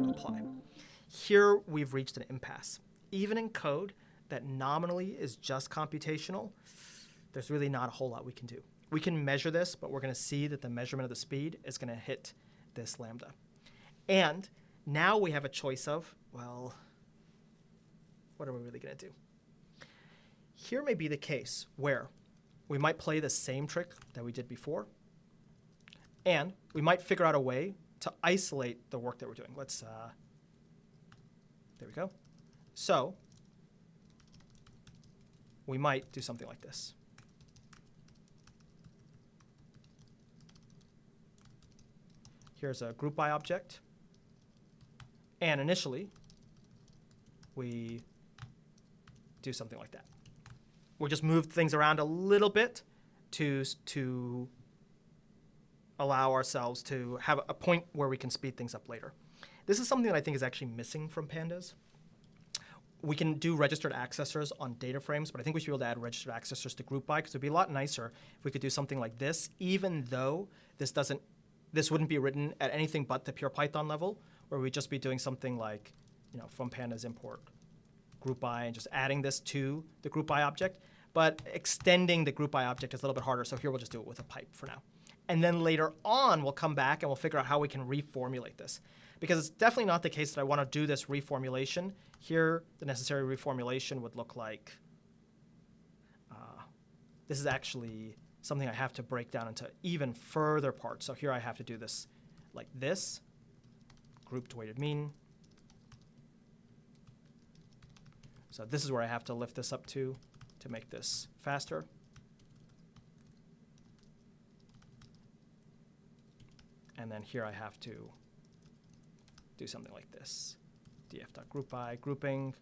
Apply. Here we've reached an impasse. Even in code that nominally is just computational, there's really not a whole lot we can do. We can measure this, but we're going to see that the measurement of the speed is going to hit this lambda. And now we have a choice of, well, what are we really going to do? Here may be the case where we might play the same trick that we did before, and we might figure out a way to isolate the work that we're doing. Let's, there we go. So we might do something like this. Here's a group by object. And initially, we do something like that. We'll just move things around a little bit to allow ourselves to have a point where we can speed things up later. This is something that I think is actually missing from pandas. We can do registered accessors on data frames, but I think we should be able to add registered accessors to group by, because it would be a lot nicer if we could do something like this, even though this wouldn't be written at anything but the pure Python level, where we'd just be doing something like, from pandas import group by and just adding this to the group by object. But extending the group by object is a little bit harder, so here we'll just do it with a pipe for now. And then later on, we'll come back and we'll figure out how we can reformulate this. Because it's definitely not the case that I want to do this reformulation. Here, the necessary reformulation would look like, this is actually something I have to break down into even further parts. So here I have to do this like this, grouped weighted mean. So this is where I have to lift this up to make this faster. And then here I have to do something like this, df.groupby, grouping,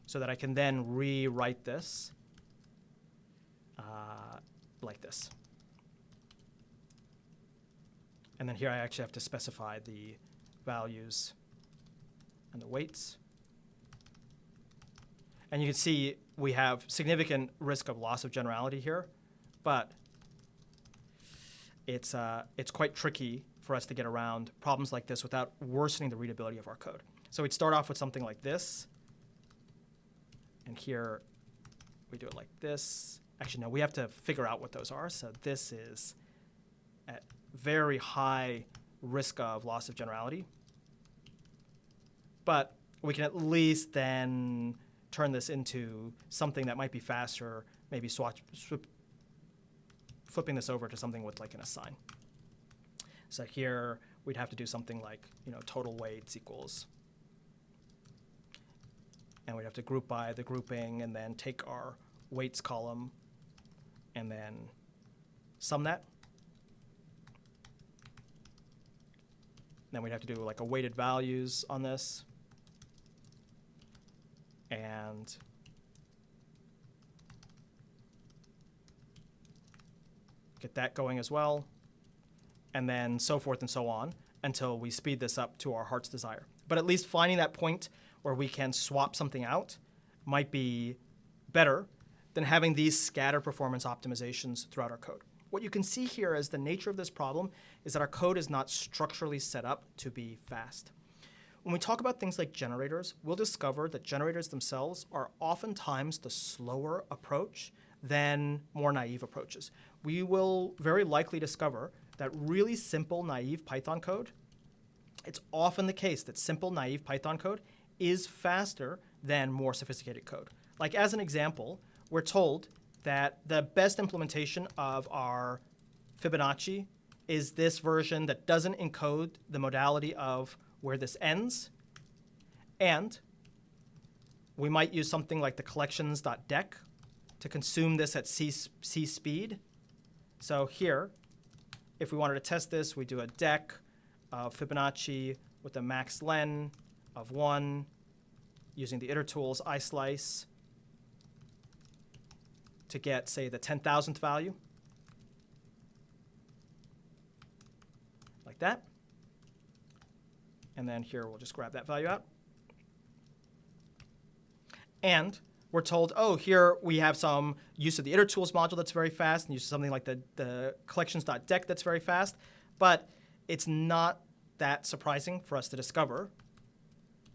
so that I can then rewrite this like this. And then here I actually have to specify the values and the weights. And you can see we have significant risk of loss of generality here, but it's quite tricky for us to get around problems like this without worsening the readability of our code. So we'd start off with something like this, and here we do it like this. Actually, no, we have to figure out what those are. So this is at very high risk of loss of generality. But we can at least then turn this into something that might be faster, maybe flipping this over to something with like an assign. So here we'd have to do something like, total weights equals, and we'd have to group by the grouping and then take our weights column and then sum that. Then we'd have to do like a weighted values on this. And get that going as well. And then so forth and so on until we speed this up to our heart's desire. But at least finding that point where we can swap something out might be better than having these scatter performance optimizations throughout our code. What you can see here is the nature of this problem is that our code is not structurally set up to be fast. When we talk about things like generators, we'll discover that generators themselves are oftentimes the slower approach than more naive approaches. We will very likely discover that really simple, naive Python code, it's often the case that simple, naive Python code is faster than more sophisticated code. Like as an example, we're told that the best implementation of our Fibonacci is this version that doesn't encode the modality of where this ends. And we might use something like the collections.dec to consume this at C speed. So here, if we wanted to test this, we do a dec of Fibonacci with a max len of 1 using the iter tools islice to get, say, the 10,000th value, like that. And then here we'll just grab that value out. And we're told, oh, here we have some use of the itertools module that's very fast, and use of something like the collections.deck that's very fast. But it's not that surprising for us to discover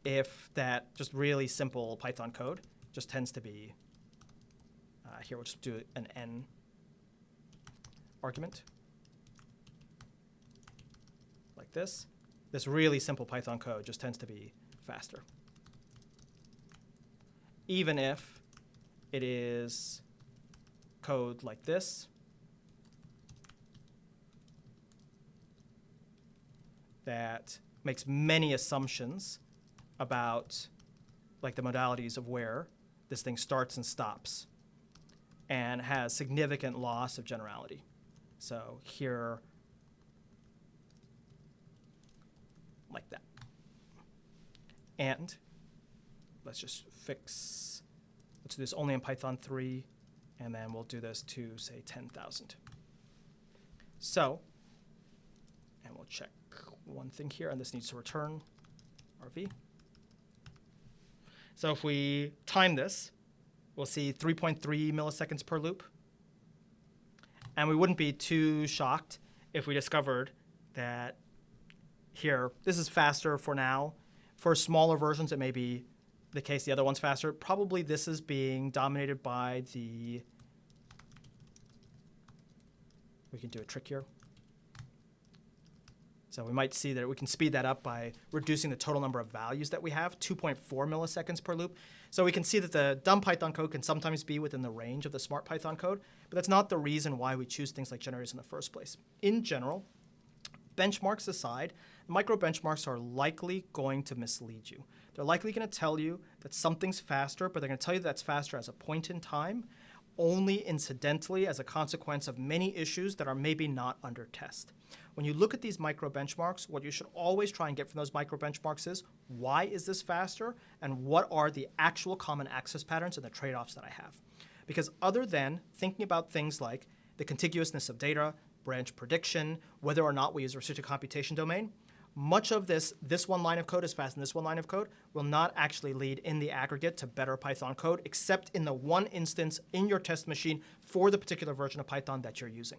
if that just really simple Python code just tends to be, here we'll just do an n argument, like this. This really simple Python code just tends to be faster, even if it is code like this that makes many assumptions about like the modalities of where this thing starts and stops, and has significant loss of generality. So here, like that. And let's just let's do this only in Python 3, and then we'll do this to, say, 10,000. So, and we'll check one thing here, and this needs to return RV. So if we time this, we'll see 3.3 milliseconds per loop. And we wouldn't be too shocked if we discovered that here, this is faster for now. For smaller versions, it may be the case the other one's faster. Probably this is being dominated by we can do a trick here. So we might see that we can speed that up by reducing the total number of values that we have, 2.4 milliseconds per loop. So we can see that the dumb Python code can sometimes be within the range of the smart Python code, but that's not the reason why we choose things like generators in the first place. In general, benchmarks aside, micro benchmarks are likely going to mislead you. They're likely going to tell you that something's faster, but they're going to tell you that's faster as a point in time, only incidentally as a consequence of many issues that are maybe not under test. When you look at these micro benchmarks, what you should always try and get from those micro benchmarks is, why is this faster, and what are the actual common access patterns and the trade-offs that I have? Because other than thinking about things like the contiguousness of data, branch prediction, whether or not we use a restricted computation domain, much of this one line of code is fast and this one line of code will not actually lead in the aggregate to better Python code, except in the one instance in your test machine for the particular version of Python that you're using.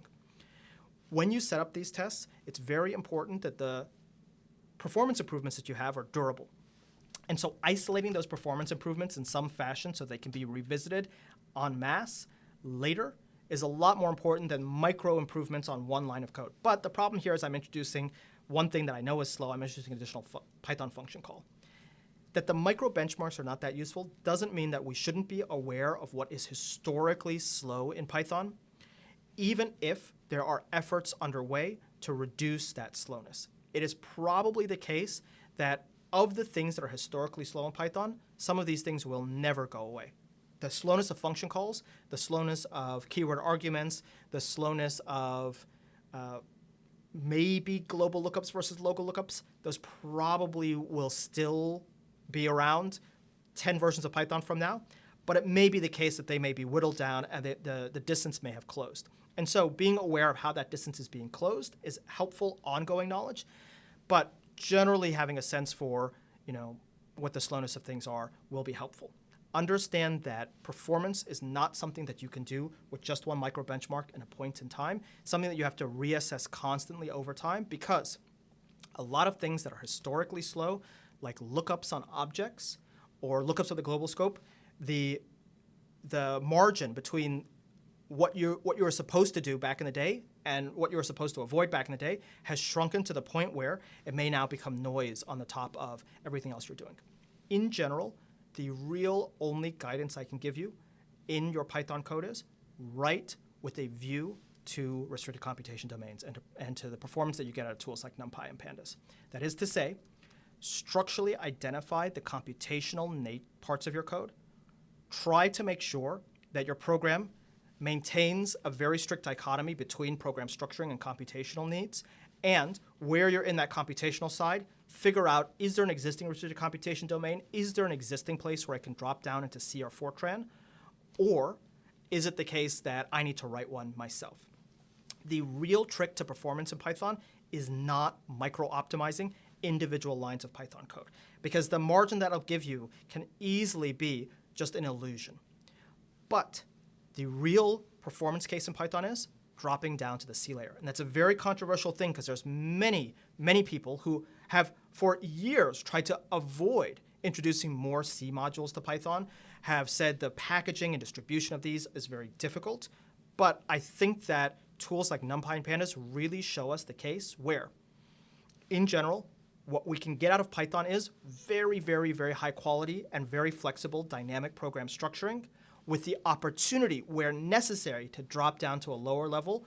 When you set up these tests, it's very important that the performance improvements that you have are durable. And so isolating those performance improvements in some fashion so they can be revisited en masse later is a lot more important than micro improvements on one line of code. But the problem here is I'm introducing one thing that I know is slow. I'm introducing an additional Python function call. That the micro benchmarks are not that useful doesn't mean that we shouldn't be aware of what is historically slow in Python, even if there are efforts underway to reduce that slowness. It is probably the case that of the things that are historically slow in Python, some of these things will never go away. The slowness of function calls, the slowness of keyword arguments, the slowness of maybe global lookups versus local lookups, those probably will still be around 10 versions of Python from now, but it may be the case that they may be whittled down and the distance may have closed. And so being aware of how that distance is being closed is helpful ongoing knowledge, but generally having a sense for, what the slowness of things are will be helpful. Understand that performance is not something that you can do with just one micro benchmark in a point in time, something that you have to reassess constantly over time, because a lot of things that are historically slow, like lookups on objects or lookups of the global scope, the margin between what you were supposed to do back in the day and what you were supposed to avoid back in the day has shrunken to the point where it may now become noise on the top of everything else you're doing. In general, the real only guidance I can give you in your Python code is write with a view to restricted computation domains and to the performance that you get out of tools like NumPy and Pandas. That is to say, structurally identify the computational parts of your code. Try to make sure that your program maintains a very strict dichotomy between program structuring and computational needs, and where you're in that computational side, figure out, is there an existing restricted computation domain? Is there an existing place where I can drop down into C or Fortran? Or is it the case that I need to write one myself? The real trick to performance in Python is not micro-optimizing individual lines of Python code, because the margin that I'll give you can easily be just an illusion. But the real performance case in Python is dropping down to the C layer. And that's a very controversial thing because there's many people who have for years tried to avoid introducing more C modules to Python, have said the packaging and distribution of these is very difficult. But I think that tools like NumPy and Pandas really show us the case where, in general, what we can get out of Python is very, very, very high quality and very flexible dynamic program structuring with the opportunity where necessary to drop down to a lower level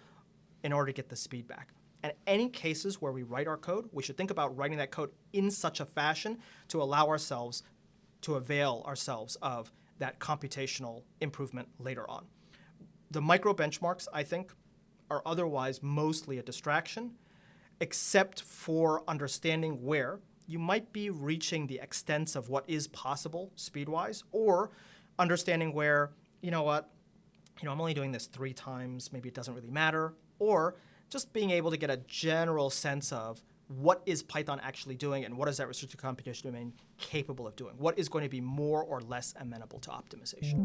in order to get the speed back. And any cases where we write our code, we should think about writing that code in such a fashion to allow ourselves to avail ourselves of that computational improvement later on. The micro benchmarks, I think, are otherwise mostly a distraction, except for understanding where you might be reaching the extents of what is possible speed-wise, or understanding where, I'm only doing this 3 times, maybe it doesn't really matter, or just being able to get a general sense of what is Python actually doing and what is that restricted computation domain capable of doing? What is going to be more or less amenable to optimization?